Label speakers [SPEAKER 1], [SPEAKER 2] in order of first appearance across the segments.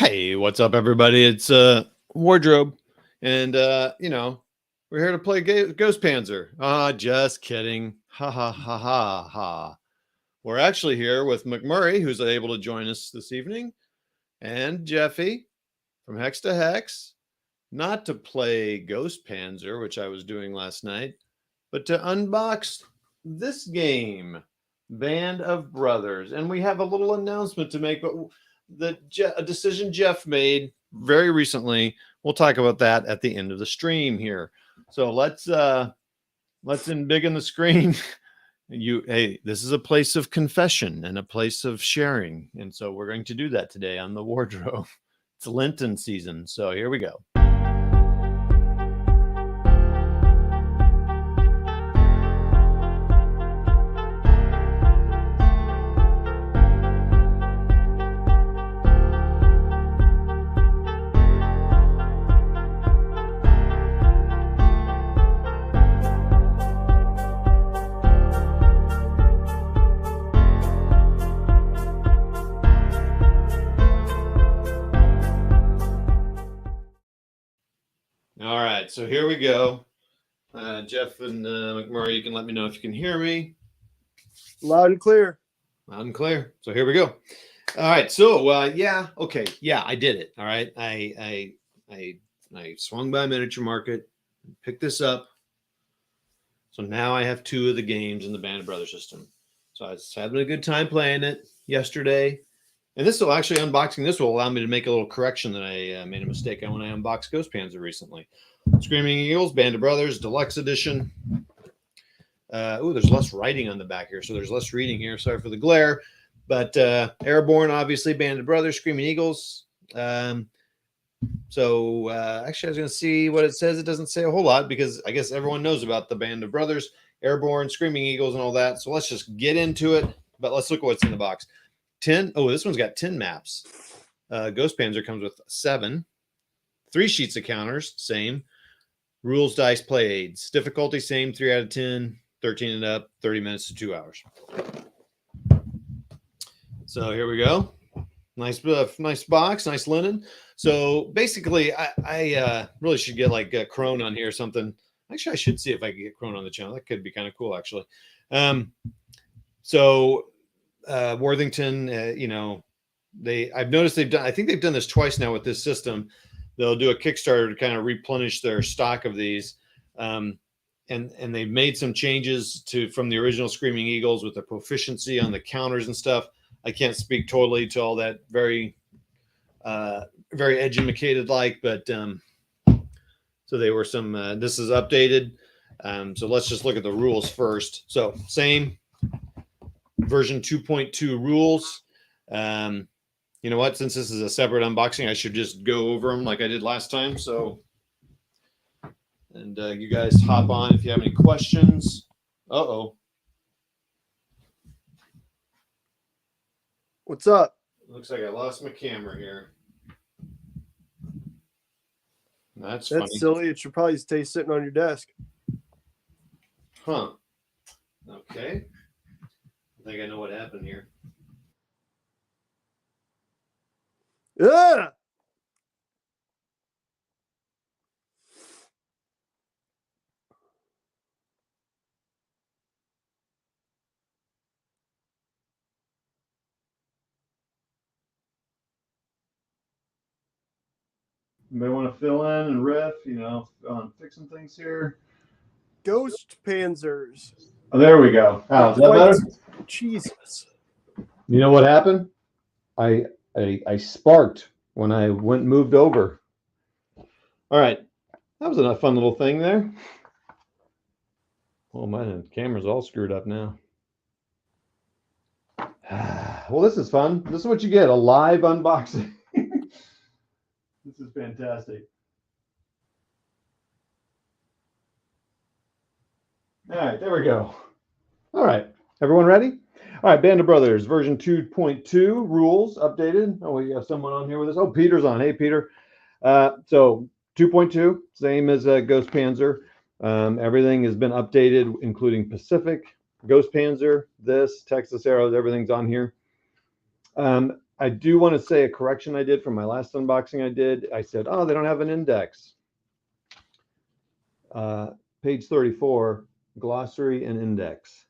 [SPEAKER 1] Hey, what's up, everybody? It's Wardrobe, and we're here to play Ghost Panzer. Just kidding. Ha ha ha ha ha. We're actually here with McMurray, who's able to join us this evening, and Jeffy from Hex to Hex, not to play Ghost Panzer, which I was doing last night, but to unbox this game, Band of Brothers. And we have a little announcement to make, but a decision Jeff made very recently. We'll talk about that at the end of the stream here. So let's embiggen the screen. Hey, this is a place of confession and a place of sharing, and so we're going to do that today on the Wardrobe. It's Lenten season, so here we go. All right, so here we go. Jeff and McMurray, you can let me know if you can hear me.
[SPEAKER 2] Loud and clear.
[SPEAKER 1] Loud and clear. So here we go. All right. So okay. Yeah, I did it. All right. I swung by Miniature Market, picked this up. So now I have 2 of the games in the Band of Brothers system. So I was having a good time playing it yesterday. And this will actually, unboxing this will allow me to make a little correction that I made a mistake on when I unboxed Ghost Panzer recently. Screaming Eagles, Band of Brothers, Deluxe Edition. There's less writing on the back here, so there's less reading here. Sorry for the glare. But Airborne, obviously, Band of Brothers, Screaming Eagles. Actually, I was going to see what it says. It doesn't say a whole lot because I guess everyone knows about the Band of Brothers, Airborne, Screaming Eagles, and all that. So let's just get into it. But let's look at what's in the box. 10. Oh, this one's got 10 maps. Ghost Panzer comes with 7. 3 sheets of counters, same. Rules, dice, play aids. Difficulty, same, 3 out of 10. 13 and up, 30 minutes to 2 hours. So here we go. Nice box, nice linen. So basically, I really should get like a Crone on here or something. Actually, I should see if I can get Crone on the channel. That could be kind of cool, actually. Worthington, I've noticed I think they've done this twice now with this system. They'll do a Kickstarter to kind of replenish their stock of these. And they've made some changes from the original Screaming Eagles with the proficiency on the counters and stuff. I can't speak totally to all that very educated but so they were some, this is updated. So let's just look at the rules first. So same version 2.2 rules. You know what? Since this is a separate unboxing, I should just go over them like I did last time. So, and you guys hop on if you have any questions. Uh-oh.
[SPEAKER 2] What's up?
[SPEAKER 1] Looks like I lost my camera here. That's
[SPEAKER 2] funny. Silly. It should probably stay sitting on your desk.
[SPEAKER 1] Huh. Okay. I think I know what happened here.
[SPEAKER 2] Yeah.
[SPEAKER 1] Anybody want to fill in and riff, on fixing things here?
[SPEAKER 2] Ghost Panzers.
[SPEAKER 1] Oh, there we go. Oh, is that better?
[SPEAKER 2] Jesus.
[SPEAKER 1] You know what happened? I sparked when I moved over. All right. That was a fun little thing there. Oh, my camera's all screwed up now. Well, this is fun. This is what you get, a live unboxing. This is fantastic. All right, there we go. All right, everyone ready? All right, Band of Brothers, version 2.2, rules updated. Oh, we have someone on here with us. Oh, Peter's on. Hey, Peter. So 2.2, same as Ghost Panzer. Everything has been updated, including Pacific, Ghost Panzer, this, Texas Arrows, everything's on here. I
[SPEAKER 3] I do want to say a correction I did from my last unboxing I did. I said, oh, they don't have an index. Page 34, glossary and index.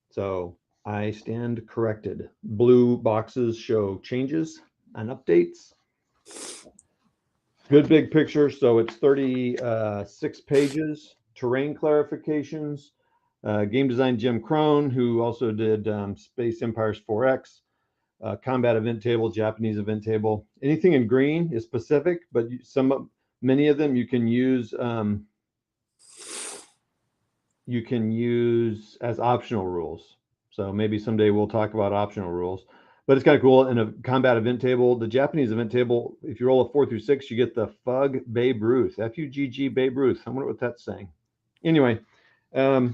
[SPEAKER 3] So I stand corrected. Blue boxes show changes and updates. Good big picture. So it's 36 pages, terrain clarifications. Game design Jim Crone, who also did Space Empires 4X, combat event table, Japanese event table. Anything in green is specific, but many of them you can use as optional rules. So maybe someday we'll talk about optional rules. But it's kind of cool. In a combat event table, the Japanese event table, if you roll a 4 through 6, you get the Fug Babe Ruth, F-U-G-G Babe Ruth. I wonder what that's saying. Anyway, so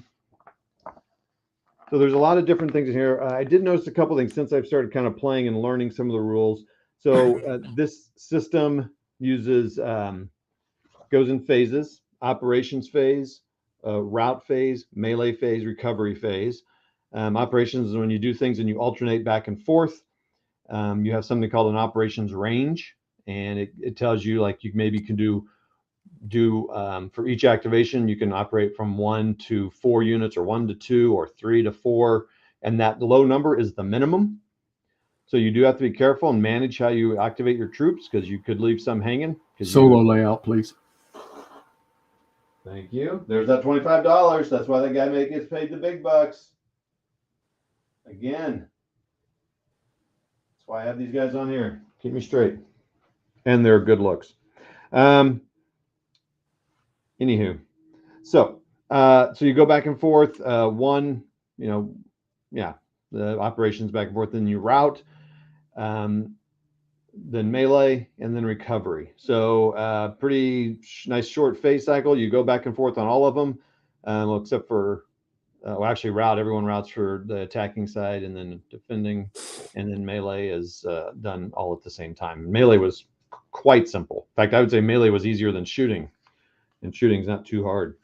[SPEAKER 3] there's a lot of different things in here. I did notice a couple things since I've started kind of playing and learning some of the rules. So this system uses, goes in phases: operations phase, route phase, melee phase, recovery phase. Operations is when you do things and you alternate back and forth. You have something called an operations range, and it tells you, like, you maybe can do for each activation, you can operate from 1 to 4 units, or 1 to 2, or 3 to 4, and that low number is the minimum. So you do have to be careful and manage how you activate your troops, because you could leave some hanging.
[SPEAKER 4] Solo layout, please.
[SPEAKER 3] Thank you. There's that $25. That's why that guy gets paid the big bucks. Again, that's why I have these guys on here. Keep me straight. And they're good looks. Anywho, so you go back and forth. The operations back and forth. Then you route, then melee, and then recovery. So pretty nice short phase cycle. You go back and forth on all of them, except for actually route. Everyone routes for the attacking side, and then defending, and then melee is done all at the same time. Melee was quite simple. In fact, I would say melee was easier than shooting, and shooting's not too hard.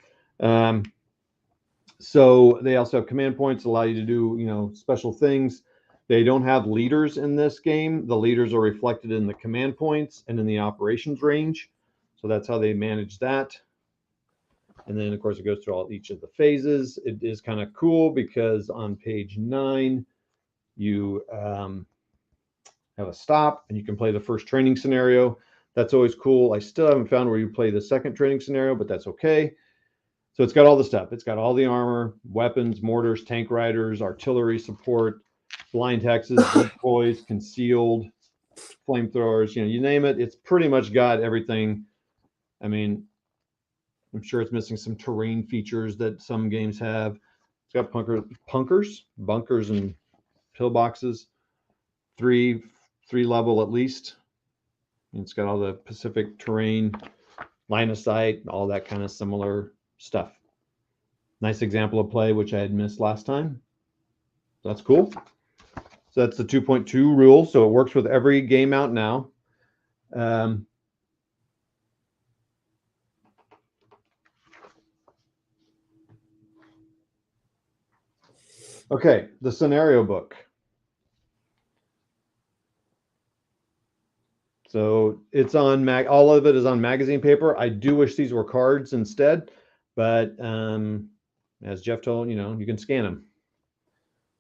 [SPEAKER 3] So they also have command points, allow you to do special things. They don't have leaders in this game. The leaders are reflected in the command points and in the operations range. So that's how they manage that. And then, of course, it goes through each of the phases. It is kind of cool because on page 9, you have a stop, and you can play the first training scenario. That's always cool. I still haven't found where you play the second training scenario, but that's okay. So it's got all the stuff. It's got all the armor, weapons, mortars, tank riders, artillery support, blind hexes, decoys, concealed, flamethrowers. You name it. It's pretty much got everything. I mean, I'm sure it's missing some terrain features that some games have. It's got bunkers, and pillboxes, three level at least. And it's got all the Pacific terrain, line of sight, all that kind of similar stuff. Nice example of play, which I had missed last time. So that's cool. So that's the 2.2 rule. So it works with every game out now. Okay, the scenario book. So it's on all of it is on magazine paper. I do wish these were cards instead, but as Jeff told, you can scan them.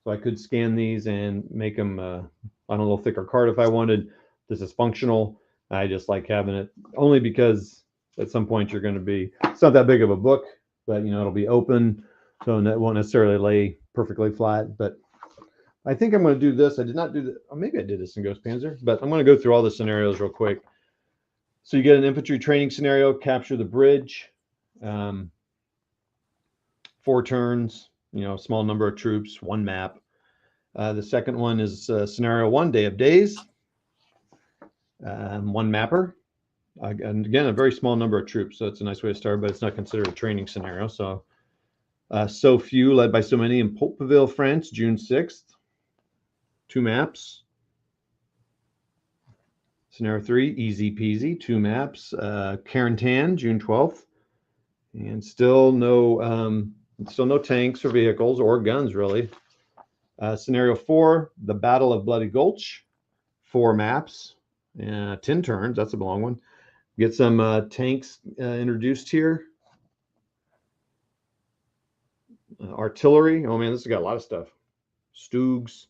[SPEAKER 3] So I could scan these and make them on a little thicker card if I wanted. This is functional. I just like having it only because at some point you're going to be, it's not that big of a book, but it'll be open, so it won't necessarily lay perfectly flat. But I think I'm going to do this. I did not do that. Or maybe I did this in Ghost Panzer, but I'm going to go through all the scenarios real quick. So you get an infantry training scenario, capture the bridge, 4 turns, small number of troops, 1 map. The second one is scenario 1, Day of Days, 1 mapper. And again, a very small number of troops, so it's a nice way to start, but it's not considered a training scenario. So So Few, led by so many, in Popeville, France, June 6th. 2 maps. Scenario 3, easy peasy, 2 maps. Carentan, June 12th. And still no tanks or vehicles or guns, really. Scenario 4, the Battle of Bloody Gulch, 4 maps, 10 turns. That's a long one. Get some tanks introduced here. Artillery. Oh man, this has got a lot of stuff. Stoogs.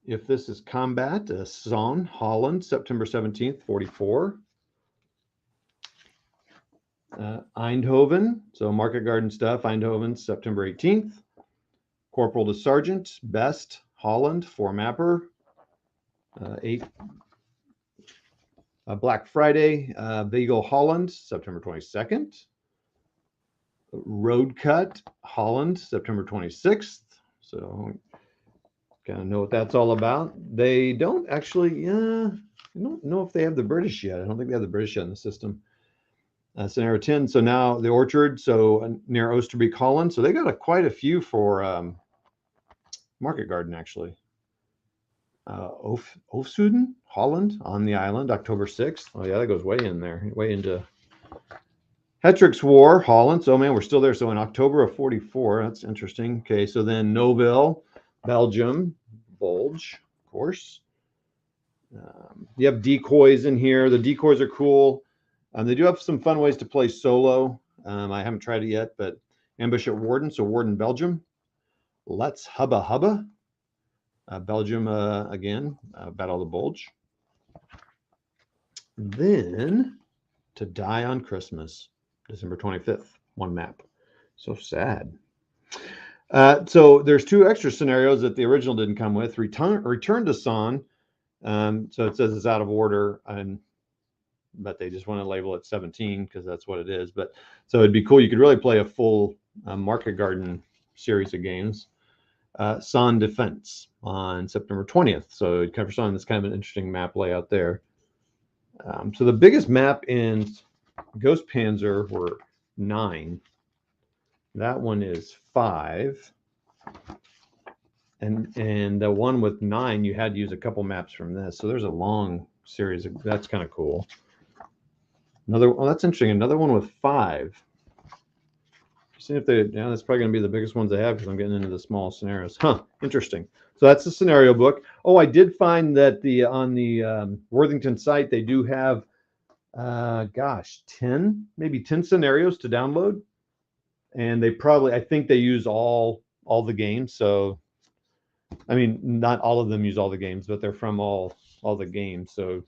[SPEAKER 3] If this is combat, Son, Holland, September 17th, 44. Eindhoven, so Market Garden stuff. Eindhoven, September 18th. Corporal to Sergeant, Best, Holland, 4 mapper. 8. Black Friday, Beagle, Holland, September 22nd. Road Cut, Holland, September 26th. So kind of know what that's all about. They don't actually, I don't know if they have the British yet. I don't think they have the British yet in the system. Scenario 10. So now the Orchard, so near Oosterbeek, Holland. So they got quite a few for Market Garden, actually. Oofsuden, Holland, on the island, October 6th. Oh, yeah, that goes way in there, way into Hetrick's War, Holland. So, man, we're still there. So in October of 44, that's interesting. Okay, so then Nobel, Belgium, Bulge, of course. You have decoys in here. The decoys are cool. They do have some fun ways to play solo. I haven't tried it yet, but Ambush at Warden, so Warden, Belgium. Let's Hubba Hubba. Belgium, again, Battle of the Bulge. Then To Die on Christmas, December 25th, 1 map. So sad. So there's 2 extra scenarios that the original didn't come with. Return to Son. So it says it's out of order, but they just want to label it 17 because that's what it is. But so it'd be cool. You could really play a full Market Garden series of games. Son Defense on September 20th. So it covers Son. That's kind of an interesting map layout there. So the biggest map in Ghost Panzer were 9. That one is 5. And the one with 9, you had to use a couple maps from this. So there's a long series. That's kind of cool. That's interesting. Another one with 5. See if they, that's probably going to be the biggest ones they have because I'm getting into the small scenarios. Huh, interesting. So that's the scenario book. Oh, I did find that on the Worthington site, they do have, 10, maybe 10 scenarios to download. And they probably, I think they use all the games. So, I mean, not all of them use all the games, but they're from all the games. So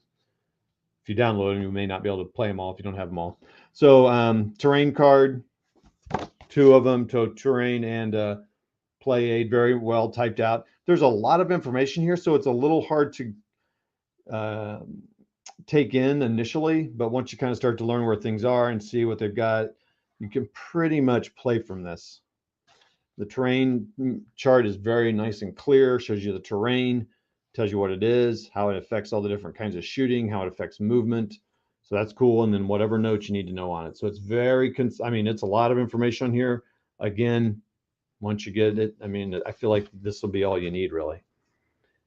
[SPEAKER 3] if you download them, you may not be able to play them all if you don't have them all. So terrain card. 2 of them, to terrain and play aid, very well typed out. There's a lot of information here, so it's a little hard to take in initially, but once you kind of start to learn where things are and see what they've got, you can pretty much play from this. The terrain chart is very nice and clear, shows you the terrain, tells you what it is, how it affects all the different kinds of shooting, how it affects movement. So that's cool. And then whatever notes you need to know on it. So it's very, it's a lot of information on here. Again, once you get it, I feel like this will be all you need, really.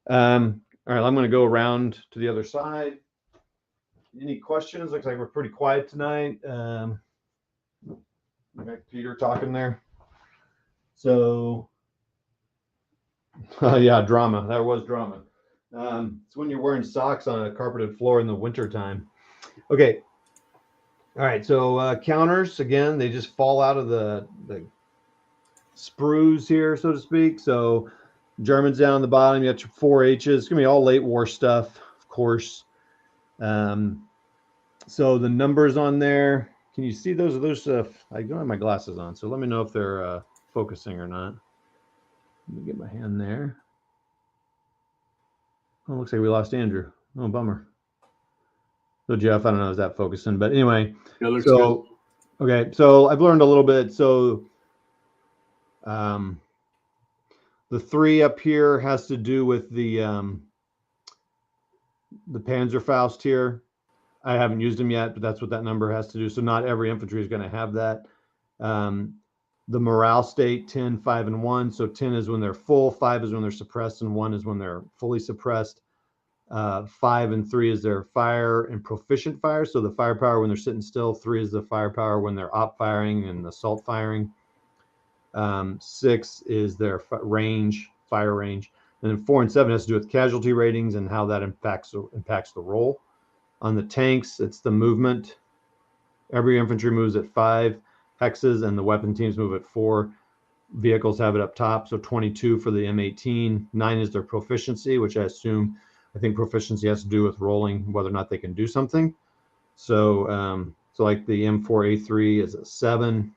[SPEAKER 3] All right, I'm going to go around to the other side. Any questions? Looks like we're pretty quiet tonight. We got Peter talking there. So, yeah, drama. That was drama. It's when you're wearing socks on a carpeted floor in the wintertime. Okay. All right. So counters, again, they just fall out of the sprues here, so to speak. So Germans down on the bottom, you got your 4 H's. It's going to be all late war stuff, of course. So the numbers on there, can you see those? I don't have my glasses on, so let me know if they're focusing or not. Let me get my hand there. Oh, looks like we lost Andrew. Oh, bummer. So Jeff, I don't know, is that focusing? But anyway,
[SPEAKER 4] Yeah, looks good.
[SPEAKER 3] Okay, so I've learned a little bit. So the 3 up here has to do with the Panzerfaust here. I haven't used them yet, but that's what that number has to do. So not every infantry is going to have that. The morale state, 10, 5, and 1. So 10 is when they're full, 5 is when they're suppressed, and 1 is when they're fully suppressed. 5 and 3 is their fire and proficient fire. So the firepower when they're sitting still. 3 is the firepower when they're op firing and assault firing. 6 is their range, fire range. And then 4 and 7 has to do with casualty ratings and how that impacts the roll. On the tanks, it's the movement. Every infantry moves at 5 hexes, and the weapon teams move at 4. Vehicles have it up top, so 22 for the M18. 9 is their proficiency, which I think proficiency has to do with rolling whether or not they can do something. So, so like the M4A3 is a 7,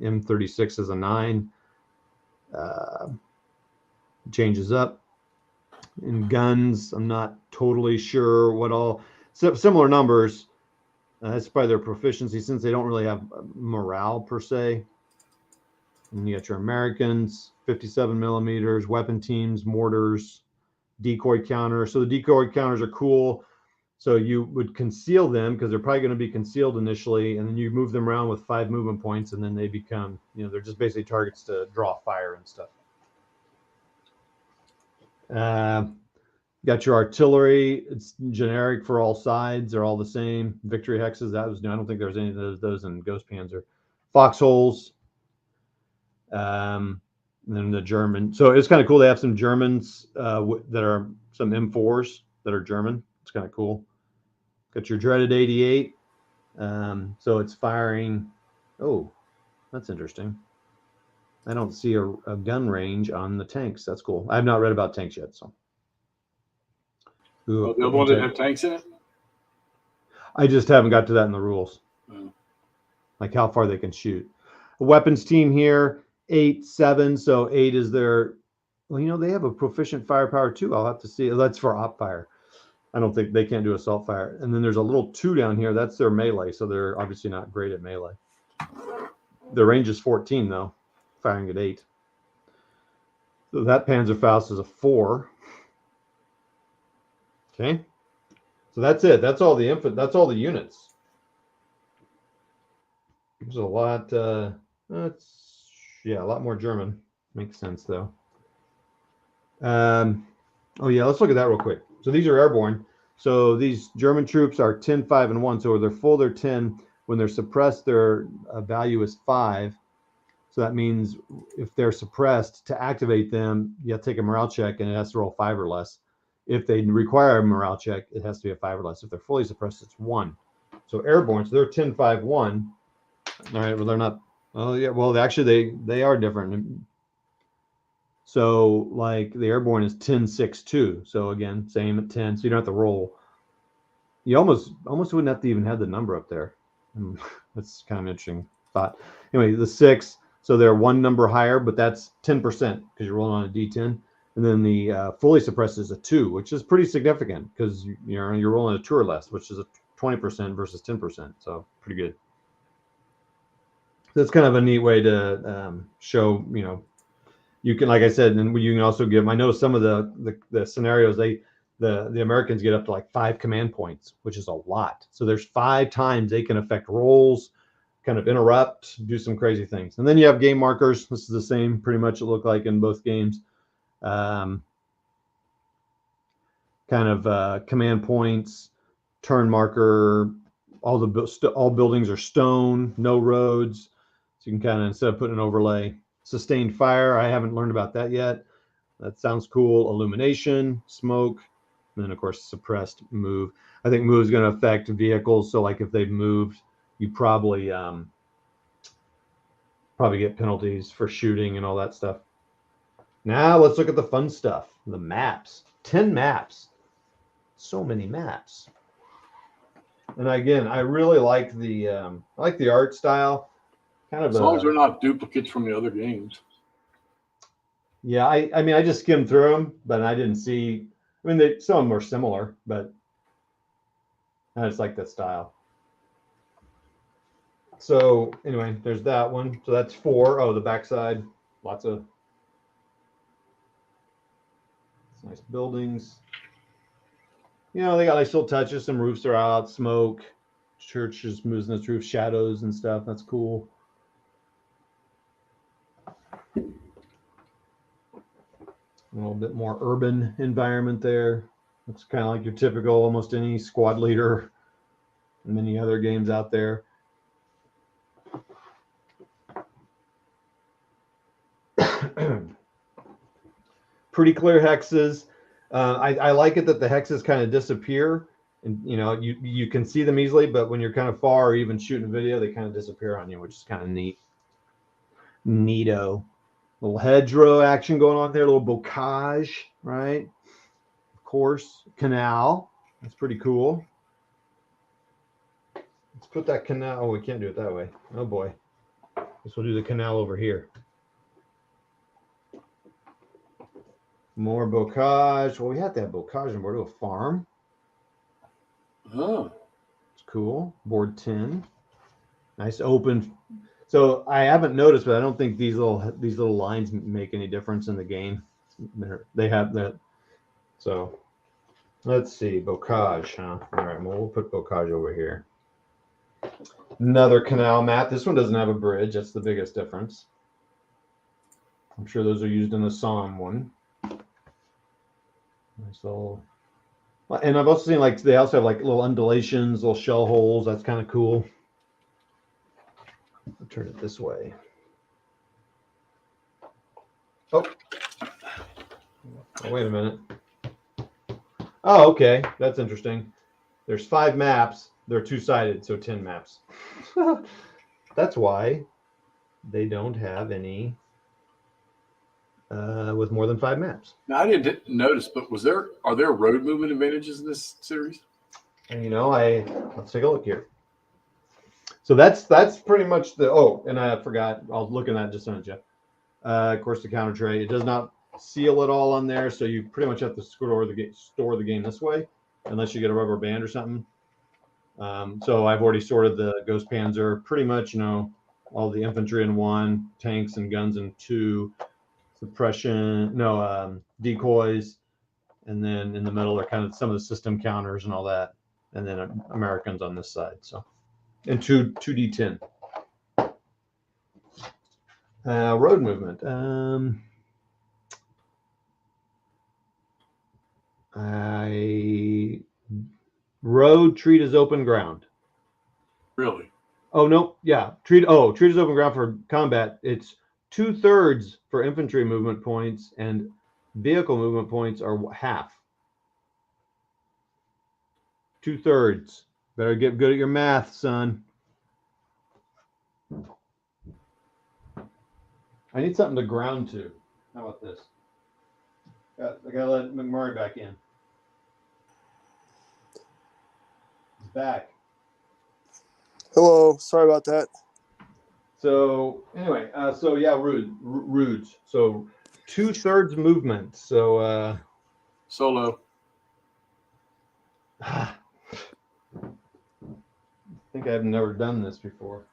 [SPEAKER 3] M36 is a 9. Changes up. In guns, I'm not totally sure what all. Similar numbers. That's by their proficiency, since they don't really have morale per se. And you got your Americans, 57 millimeters, weapon teams, mortars, decoy counter. So the decoy counters are cool. So you would conceal them because they're probably going to be concealed initially, and then you move them around with 5 movement points, and then they become, they're just basically targets to draw fire and stuff. Got your artillery. It's generic for all sides. They're all the same. Victory hexes. That was new. I don't think there was any of those in Ghost Panzer. Foxholes. And then the German. So it's kind of cool. They have some Germans that are some M4s that are German. It's kind of cool. Got your dreaded 88. So it's firing. Oh, that's interesting. I don't see a gun range on the tanks. That's cool. I have not read about tanks yet. So.
[SPEAKER 4] Oh, the other one didn't have tanks in it?
[SPEAKER 3] I just haven't got to that in the rules.
[SPEAKER 4] Oh.
[SPEAKER 3] Like how far they can shoot. A weapons team here, 8, 7. So 8 is their, well, they have a proficient firepower too. I'll have to see. That's for op fire. I don't think they can't do assault fire. And then there's a little 2 down here. That's their melee. So they're obviously not great at melee. Their range is 14 though, firing at 8. So that Panzerfaust is a 4. Okay. So that's it. That's all the That's all the units. There's a lot. That's a lot more German. Makes sense though. Oh yeah, let's look at that real quick. So these are airborne. So these German troops are 10, 5, and 1. So when they're full, they're 10. When they're suppressed, their value is 5. So that means if they're suppressed, to activate them, you have to take a morale check, and it has to roll 5 or less. If they require a morale check, it has to be a 5 or less. If they're fully suppressed, it's 1. So airborne, so they're 10, 5, 1. All right, well, they're not. Oh, yeah, well, actually, they are different. So, like, the airborne is 10, 6, 2. So, again, same at 10. So you don't have to roll. You almost wouldn't have to even have the number up there. That's kind of an interesting thought. Anyway, the 6, so they're 1 number higher, but that's 10% because you're rolling on a D10. And then the fully suppressed is a 2, which is pretty significant because you're rolling a 2 or less, which is a 20% versus 10%. So pretty good. That's kind of a neat way to show, you can, like I said, and you can also give. I know some of the scenarios the Americans get up to like 5 command points, which is a lot. So there's 5 times they can affect rolls, kind of interrupt, do some crazy things. And then you have game markers. This is the same, pretty much. It looked like in both games. Kind of command points, turn marker. All buildings are stone, no roads. So you can kind of, instead of putting an overlay, sustained fire. I haven't learned about that yet. That sounds cool. Illumination, smoke, and then of course suppressed move. I think move is going to affect vehicles. So like if they've moved, you probably get penalties for shooting and all that stuff. Now let's look at the fun stuff. The maps. 10 maps. So many maps. And again, I really like the art style. Kind of
[SPEAKER 4] as long as they're not duplicates from the other games.
[SPEAKER 3] Yeah, I mean, I just skimmed through them, but I didn't see. I mean, some of them are similar, but I just like that style. So anyway, there's that one. So that's 4. Oh, the backside, lots of nice buildings. They got nice little touches. Some roofs are out, smoke. Church is moving its roof, shadows and stuff. That's cool. A little bit more urban environment there. Looks kind of like your typical, almost any squad leader and many other games out there. pretty clear hexes. I like it that the hexes kind of disappear, and you can see them easily, but when you're kind of far or even shooting video, they kind of disappear on you, which is kind of neat. Neato. Little hedgerow action going on there, a little bocage, right? Of course, canal. That's pretty cool. Let's put that canal. Oh, we can't do it that way. Oh boy. Guess we'll do the canal over here. More bocage. Well, we have to have bocage on board to a farm.
[SPEAKER 4] Oh,
[SPEAKER 3] It's cool. Board 10. Nice open. So I haven't noticed, but I don't think these little lines make any difference in the game. They have that. So let's see. Bocage, huh? All right. Well, we'll put bocage over here. Another canal map. This one doesn't have a bridge. That's the biggest difference. I'm sure those are used in the Psalm one. Nice little. And I've also seen like they also have like little undulations, little shell holes. That's kind of cool. I'll turn it this way. Oh, wait a minute. Oh, okay. That's interesting. There's 5 maps. They're 2-sided, so 10 maps. That's why they don't have any with more than 5 maps.
[SPEAKER 4] now I didn't notice, but are there road movement advantages in this series?
[SPEAKER 3] And let's take a look here. So that's pretty much the. Oh, and I forgot. I'll look at that in just a minute, Jeff. Of course, the counter tray. It does not seal it all on there, so you pretty much have to store the game this way, unless you get a rubber band or something. So I've already sorted the Ghost Panzer, pretty much, all the infantry in 1, tanks and guns in 2, decoys, and then in the middle are kind of some of the system counters and all that, and then Americans on this side. So, and 2D10. Road movement. Road treat as open ground.
[SPEAKER 4] Really?
[SPEAKER 3] Oh no, yeah. Treat as open ground for combat. It's 2/3 for infantry movement points, and vehicle movement points are half. 2/3. Better get good at your math, son. I need something to ground to. How about this? I gotta let McMurray back in. He's back.
[SPEAKER 2] Hello. Sorry about that.
[SPEAKER 3] So anyway, Rudes. So 2/3 movement. So
[SPEAKER 4] Solo.
[SPEAKER 3] I think I've never done this before.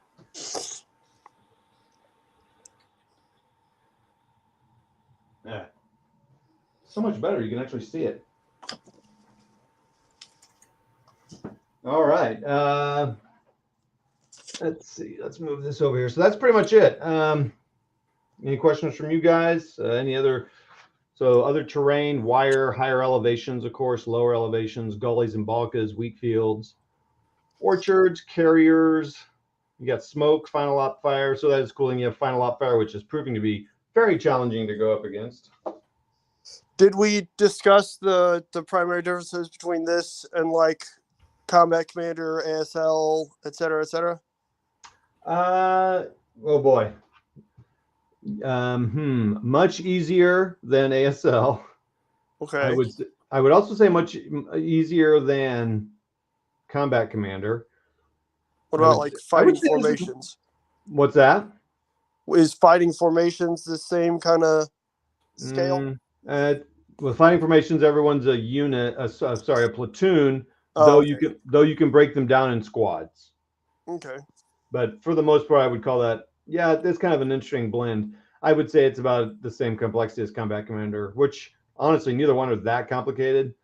[SPEAKER 3] Yeah. So much better. You can actually see it. All right. Let's see. Let's move this over here. So that's pretty much it. Any questions from you guys? Any other? So other terrain, wire, higher elevations, of course, lower elevations, gullies and balkas, wheat fields, orchards, carriers. You got smoke, final op fire. So that is cool. And you have final op fire, which is proving to be very challenging to go up against.
[SPEAKER 2] Did we discuss the primary differences between this and like Combat Commander, ASL, et cetera, et cetera?
[SPEAKER 3] Oh boy. Much easier than ASL.
[SPEAKER 2] Okay.
[SPEAKER 3] I would also say much easier than Combat Commander.
[SPEAKER 2] What about like fighting formations?
[SPEAKER 3] What's that?
[SPEAKER 2] Is fighting formations the same kind of scale?
[SPEAKER 3] With fighting formations, everyone's a unit. A platoon.
[SPEAKER 2] Oh,
[SPEAKER 3] Though you can break them down in squads.
[SPEAKER 2] Okay.
[SPEAKER 3] But for the most part, I would call that, it's kind of an interesting blend. I would say it's about the same complexity as Combat Commander, which honestly, neither one are that complicated.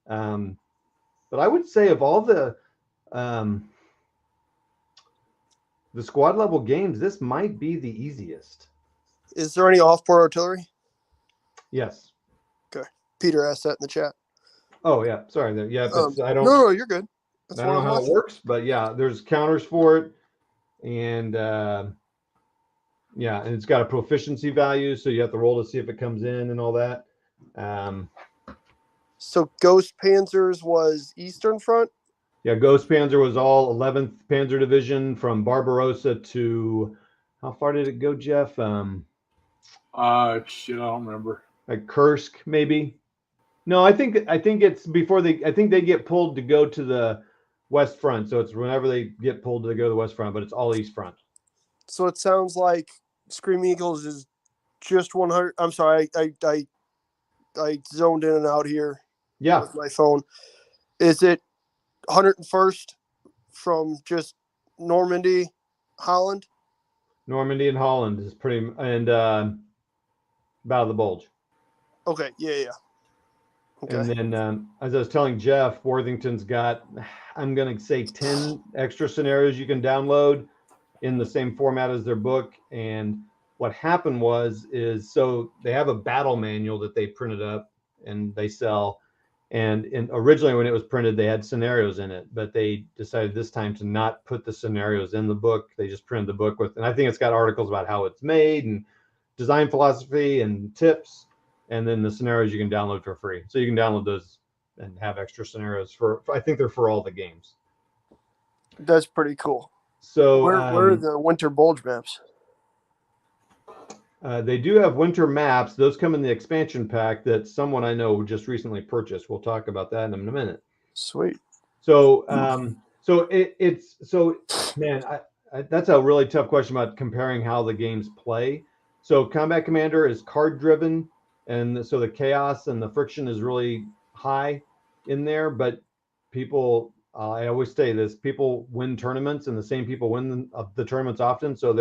[SPEAKER 3] But I would say of all the squad level games, this might be the easiest.
[SPEAKER 2] Is there any off-board artillery?
[SPEAKER 3] Yes.
[SPEAKER 2] Okay. Peter asked that in the chat.
[SPEAKER 3] Oh yeah, sorry. Yeah, I don't.
[SPEAKER 2] No, you're good. That's
[SPEAKER 3] I don't know how it works, but yeah, there's counters for it, and and it's got a proficiency value, so you have to roll to see if it comes in and all that.
[SPEAKER 2] So Ghost Panzers was Eastern Front.
[SPEAKER 3] Yeah, Ghost Panzer was all 11th Panzer Division from Barbarossa to, how far did it go, Jeff?
[SPEAKER 4] Shit, I don't remember.
[SPEAKER 3] Like Kursk, maybe. No, I think it's before I think they get pulled to go to the West Front. So it's whenever they get pulled to go to the West Front, but it's all East Front.
[SPEAKER 2] So it sounds like Screaming Eagles is just 100. I'm sorry, I zoned in and out here
[SPEAKER 3] Yeah,
[SPEAKER 2] with my phone. Is it 101st from just Normandy, Holland?
[SPEAKER 3] Normandy and Holland is pretty, and Battle of the Bulge.
[SPEAKER 2] Okay, yeah. Okay.
[SPEAKER 3] And then, as I was telling Jeff, Worthington's got, I'm going to say 10 extra scenarios you can download in the same format as their book. And what happened is so they have a battle manual that they printed up and they sell. And originally when it was printed, they had scenarios in it, but they decided this time to not put the scenarios in the book. They just printed the book with, and I think it's got articles about how it's made and design philosophy and tips. And then the scenarios you can download for free. So you can download those and have extra scenarios for I think they're for all the games.
[SPEAKER 2] That's pretty cool.
[SPEAKER 3] So
[SPEAKER 2] where are the Winter Bulge maps?
[SPEAKER 3] They do have winter maps. Those come in the expansion pack that someone I know just recently purchased. We'll talk about that in a minute.
[SPEAKER 2] Sweet.
[SPEAKER 3] So man, that's a really tough question about comparing how the games play. So Combat Commander is card driven. And so the chaos and the friction is really high in there, but people, I always say this, people win tournaments and the same people win the tournaments often. So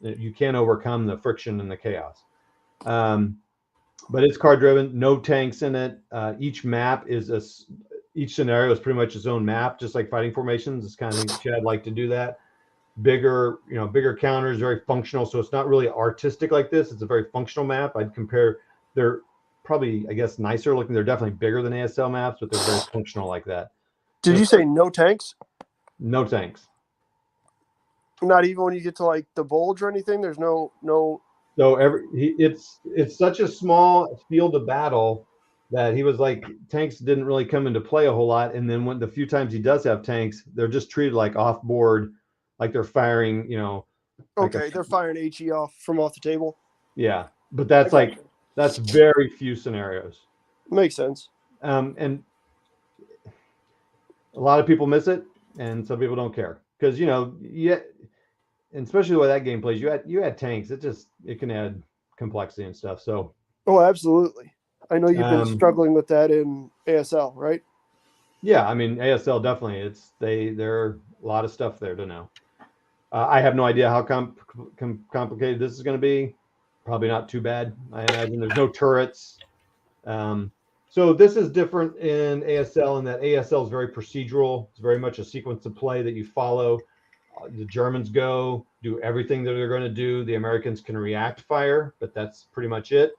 [SPEAKER 3] you can't overcome the friction and the chaos. But it's card driven, no tanks in it. Each scenario is pretty much its own map, just like fighting formations. It's kind of, Chad like to do that. Bigger counters, very functional. So it's not really artistic like this. It's a very functional map. I'd compare, they're probably, I guess, nicer looking. They're definitely bigger than ASL maps, but they're very functional like that.
[SPEAKER 2] Did you say no tanks?
[SPEAKER 3] No tanks.
[SPEAKER 2] Not even when you get to like the Bulge or anything? There's no.
[SPEAKER 3] So it's such a small field of battle that he was like, tanks didn't really come into play a whole lot. And then when the few times he does have tanks, they're just treated like off board, like they're firing,
[SPEAKER 2] Okay, they're firing HE off the table.
[SPEAKER 3] Yeah, but that's very few scenarios.
[SPEAKER 2] Makes sense.
[SPEAKER 3] And a lot of people miss it, and some people don't care because and especially the way that game plays, you had tanks. It can add complexity and stuff. So.
[SPEAKER 2] Oh, absolutely. I know you've been struggling with that in ASL, right?
[SPEAKER 3] Yeah, I mean ASL definitely. There are a lot of stuff there to know. I have no idea how complicated this is going to be. Probably not too bad. I imagine there's no turrets. So this is different in ASL in that ASL is very procedural. It's very much a sequence of play that you follow. The Germans do everything that they're going to do. The Americans can react fire, but that's pretty much it.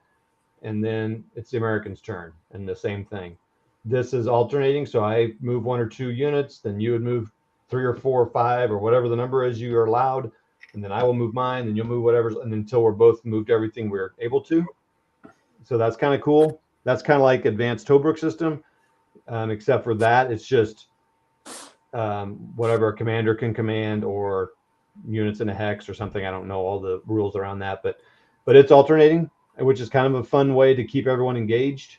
[SPEAKER 3] And then it's the Americans' turn, and the same thing. This is alternating. So I move 1 or 2 units, then you would move 3 or 4 or 5 or whatever the number is you are allowed, and then I will move mine, and you'll move whatever, and until we're both moved everything we're able to. So that's kind of cool. That's kind of like advanced Tobruk system, except for that it's just whatever a commander can command or units in a hex or something. I don't know all the rules around that, but it's alternating, which is kind of a fun way to keep everyone engaged.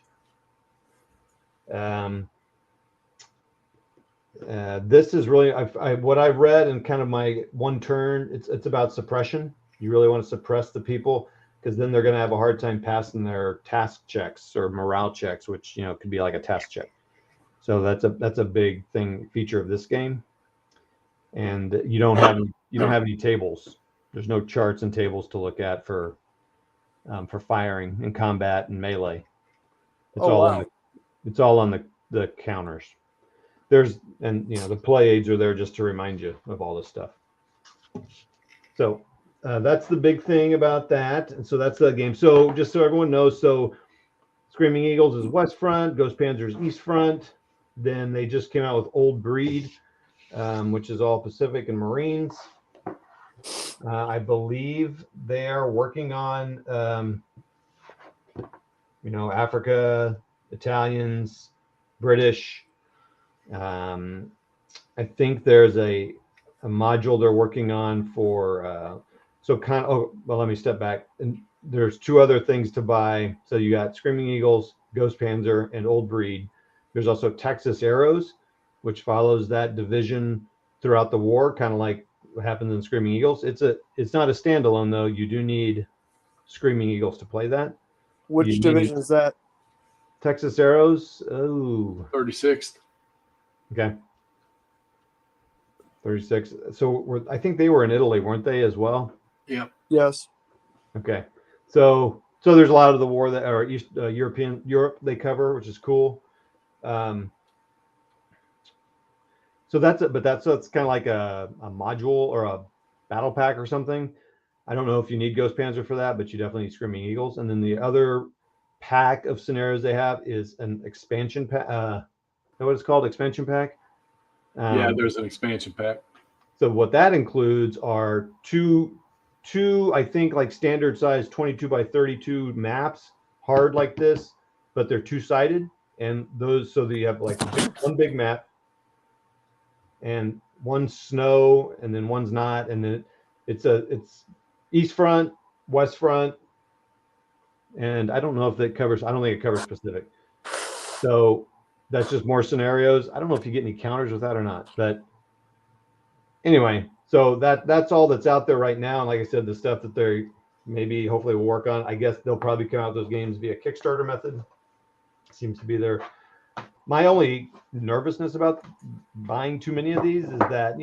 [SPEAKER 3] This is really what I've read and kind of my one turn. It's about suppression. You really want to suppress the people because then they're going to have a hard time passing their task checks or morale checks, which could be like a task check. So that's a big feature of this game. And you don't have any tables. There's no charts and tables to look at for firing and combat and melee. It's all on the counters. The play aids are there just to remind you of all this stuff. So that's the big thing about that. And so that's the game. So just so everyone knows, so Screaming Eagles is West Front, Ghost Panzer is East Front. Then they just came out with Old Breed, which is all Pacific and Marines. I believe they are working on Africa, Italians, British. I think there's a module they're working on for let me step back. And there's 2 other things to buy. So you got Screaming Eagles, Ghost Panzer, and Old Breed. There's also Texas Arrows, which follows that division throughout the war, kind of like what happens in Screaming Eagles. It's not a standalone though. You do need Screaming Eagles to play that.
[SPEAKER 2] Which division is that?
[SPEAKER 3] Texas Arrows. Oh,
[SPEAKER 4] 36th.
[SPEAKER 3] okay. 36. So I think they were in Italy, weren't they, as well?
[SPEAKER 4] Yeah.
[SPEAKER 2] Yes.
[SPEAKER 3] Okay. So there's a lot of the war that are East Europe they cover, which is cool. So that's it, but that's kind of like a module or a battle pack or something. I don't know if you need Ghost Panzer for that, but you definitely need Screaming Eagles. And then the other pack of scenarios they have is an expansion pack. What it's called? Expansion pack.
[SPEAKER 4] Yeah, there's an expansion pack.
[SPEAKER 3] So what that includes are two, I think, like standard size 22 by 32 maps, hard like this, but they're 2-sided. And those, so that you have like one big map and one's snow and then one's not. And then it's East Front, West Front. And I don't know if that covers, I don't think it covers Pacific. So that's just more scenarios. I don't know if you get any counters with that or not, but anyway, so that's all that's out there right now. And like I said, the stuff that they maybe hopefully will work on, I guess they'll probably come out with those games via Kickstarter method. Seems to be my only nervousness about buying too many of these is that,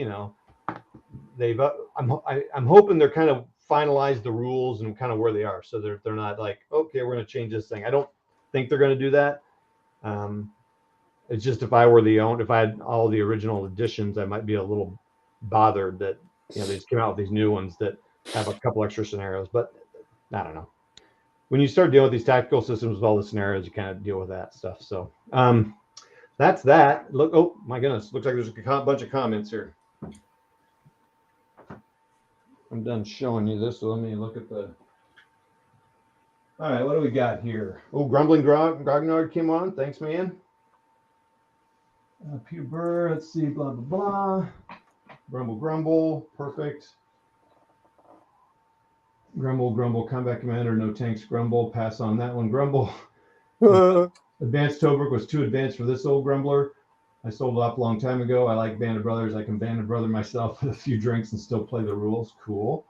[SPEAKER 3] I'm hoping they're kind of finalized the rules and kind of where they are. So they're not like, okay, we're going to change this thing. I don't think they're going to do that. It's just if I had all the original editions, I might be a little bothered that they just came out with these new ones that have a couple extra scenarios. But I don't know. When you start dealing with these tactical systems with all the scenarios, you kind of deal with that stuff. So that's that. Look, oh my goodness, looks like there's a bunch of comments here. I'm done showing you this, so let me look at the. All right, what do we got here? Oh, Grumbling Grognard came on. Thanks, man. Peter Burr, let's see, blah, blah, blah. Grumble, perfect. Grumble, Combat Commander, no tanks, Grumble, pass on that one, Grumble. Advanced Tobruk was too advanced for this old Grumbler. I sold it off a long time ago. I like Band of Brothers. I can Band of Brother myself with a few drinks and still play the rules. Cool.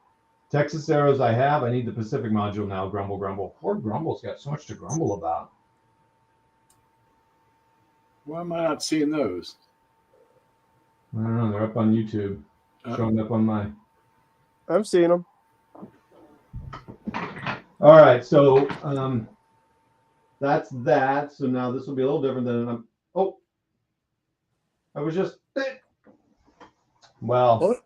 [SPEAKER 3] Texas Arrows I have. I need the Pacific module now, Grumble. Poor Grumble's got so much to grumble about.
[SPEAKER 4] Why am I not seeing those?
[SPEAKER 3] I don't know. They're up on YouTube. Showing up on my.
[SPEAKER 2] I'm seeing them.
[SPEAKER 3] All right. So that's that. So now this will be a little different than I was just. Well,
[SPEAKER 2] what?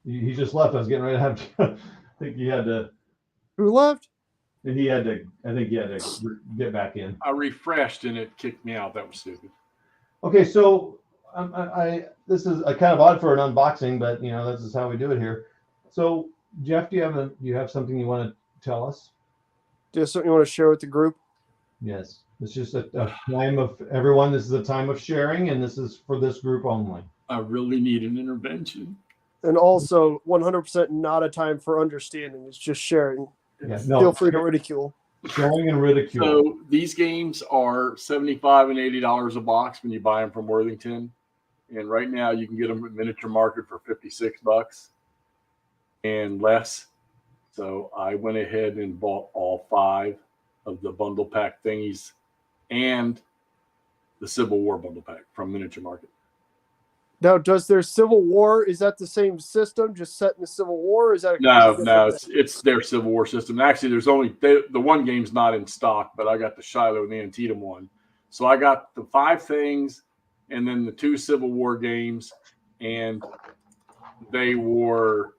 [SPEAKER 3] He just left. I was getting ready to have. I think he had to.
[SPEAKER 2] Who left?
[SPEAKER 3] I think he had to get back in.
[SPEAKER 4] I refreshed and it kicked me out. That was stupid.
[SPEAKER 3] Okay, so this is a kind of odd for an unboxing, but this is how we do it here. So Jeff, do you have something you want to tell us?
[SPEAKER 2] Just something you want to share with the group?
[SPEAKER 3] Yes, it's just a time of everyone. This is a time of sharing, and this is for this group only.
[SPEAKER 4] I really need an intervention.
[SPEAKER 2] And also, 100% not a time for understanding. It's just sharing.
[SPEAKER 3] Yeah,
[SPEAKER 2] Feel free to ridicule.
[SPEAKER 3] Sharing and ridicule.
[SPEAKER 4] So these games are $75 and $80 a box when you buy them from Worthington, and right now you can get them at Miniature Market for $56 and less. So I went ahead and bought all 5 of the bundle pack thingies and the Civil War bundle pack from Miniature Market.
[SPEAKER 2] Now, does their Civil War, is that the same system, just set in the Civil War? Or is that
[SPEAKER 4] No, it's their Civil War system. Actually, there's only the one game's not in stock, but I got the Shiloh and the Antietam one. So I got the 5 things and then the 2 Civil War games, and they were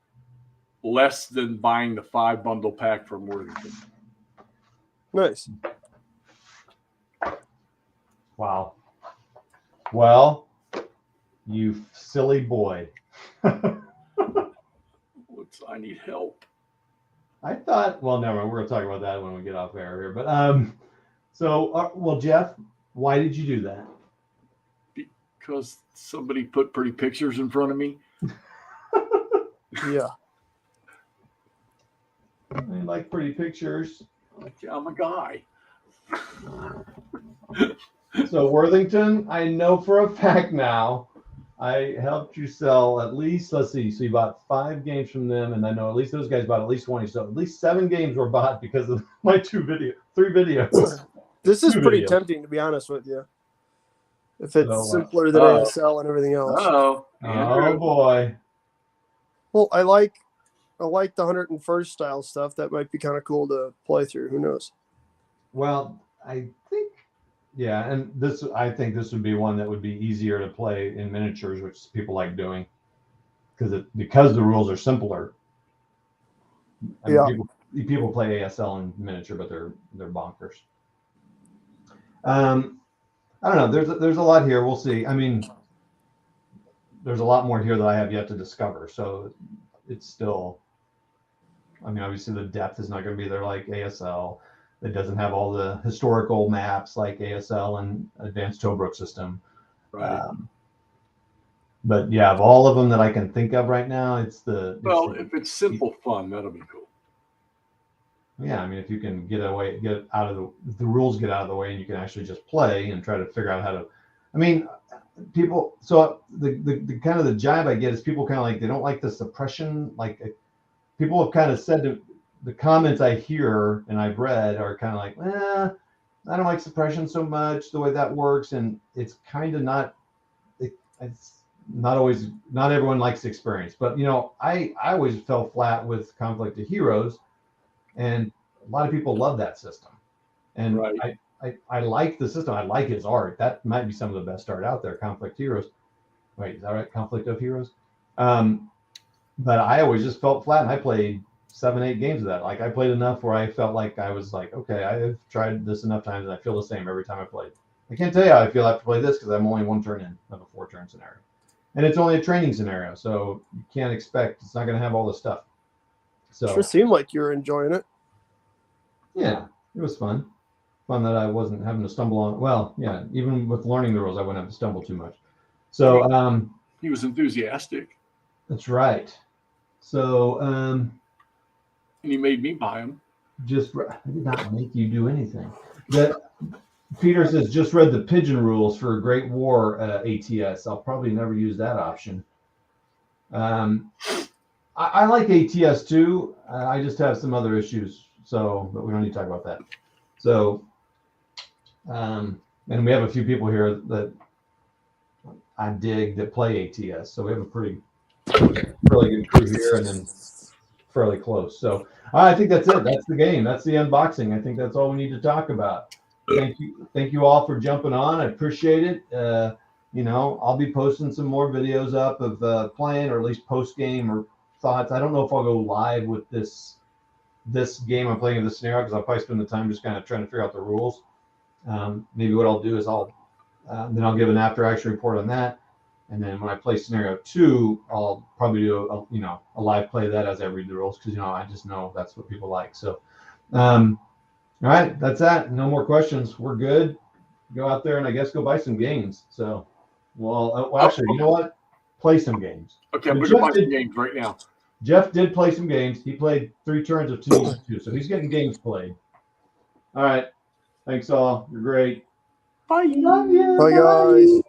[SPEAKER 4] less than buying the 5 bundle pack from Worthington.
[SPEAKER 2] Nice.
[SPEAKER 3] Wow. Well, you silly boy.
[SPEAKER 4] I need help.
[SPEAKER 3] I thought, well, never mind. We're going to talk about that when we get off air here. But So, well, Jeff, why did you do that?
[SPEAKER 4] Because somebody put pretty pictures in front of me.
[SPEAKER 2] Yeah.
[SPEAKER 3] I like pretty pictures.
[SPEAKER 4] I'm a guy.
[SPEAKER 3] So Worthington, I know for a fact now, I helped you sell at least, let's see, so you bought 5 games from them, and I know at least those guys bought at least 20. So at least 7 games were bought because of my 3 videos.
[SPEAKER 2] This is
[SPEAKER 3] 2
[SPEAKER 2] pretty
[SPEAKER 3] videos.
[SPEAKER 2] tempting, to be honest with you. If it's
[SPEAKER 3] So,
[SPEAKER 2] simpler than ASL and everything else.
[SPEAKER 4] Oh,
[SPEAKER 3] Oh boy.
[SPEAKER 2] Well, I like the 101st style stuff. That might be kind of cool to play through. Who knows?
[SPEAKER 3] Well, I think, yeah, and I think this would be one that would be easier to play in miniatures, which people like doing, because the rules are simpler. I mean,
[SPEAKER 2] Yeah.
[SPEAKER 3] people play ASL in miniature, but they're bonkers. I don't know. There's a lot here. We'll see. I mean, there's a lot more here that I have yet to discover. So it's still, I mean, obviously the depth is not going to be there like ASL. It doesn't have all the historical maps like ASL and Advanced Tobruk system.
[SPEAKER 4] right.
[SPEAKER 3] But yeah, of all of them that I can think of right now, if
[SPEAKER 4] it's simple fun, that'll be cool.
[SPEAKER 3] Yeah, I mean, if you can get out of the rules get out of the way, and you can actually just play and try to figure out how to. I mean, people. So the kind of the jibe I get is people kind of like they don't like the suppression. Like people have kind of said to the comments I hear and I've read are kind of like, I don't like suppression so much the way that works, and it's kind of not. It's not always. Not everyone likes the experience, but I always fell flat with Conflict of Heroes. And a lot of people love that system. And
[SPEAKER 4] right.
[SPEAKER 3] I like the system. I like his art. That might be some of the best art out there, Conflict Heroes. Wait, is that right? Conflict of Heroes? But I always just felt flat, and I played 7-8 games of that. Like I played enough where I felt like I was like, okay, I've tried this enough times, and I feel the same every time I played. I can't tell you how I feel after play this because I'm only 1 turn in of a 4-turn scenario. And it's only a training scenario, so you can't expect, it's not going to have all this stuff. So
[SPEAKER 2] sure seemed like you're enjoying it.
[SPEAKER 3] Yeah, it was fun. Fun that I wasn't having to stumble on. Well, yeah, even with learning the rules, I wouldn't have to stumble too much. So
[SPEAKER 4] he was enthusiastic.
[SPEAKER 3] That's right. So
[SPEAKER 4] and he made me buy them.
[SPEAKER 3] I did not make you do anything. Peter says just read the pigeon rules for Great War ATS. I'll probably never use that option. I like ATS too. I just have some other issues. But we don't need to talk about that. So, and we have a few people here that I dig that play ATS. So we have a really good crew here, and then fairly close. So I think that's it. That's the game. That's the unboxing. I think that's all we need to talk about. Thank you all for jumping on. I appreciate it. I'll be posting some more videos up of playing, or at least post game or thoughts. I don't know if I'll go live with this game I'm playing in this scenario because I'll probably spend the time just kind of trying to figure out the rules. Maybe what I'll do is then I'll give an after action report on that, and then when I play scenario 2, I'll probably do a live play of that as I read the rules because I just know that's what people like. So, all right, that's that. No more questions. We're good. Go out there and I guess go buy some games. So, well actually, you know what? Play some games.
[SPEAKER 4] Okay, I'm going to buy some games right now.
[SPEAKER 3] Jeff did play some games. He played 3 turns of 2, so he's getting games played. All right. Thanks all. You're great.
[SPEAKER 4] Bye.
[SPEAKER 3] Love you.
[SPEAKER 2] Bye, guys.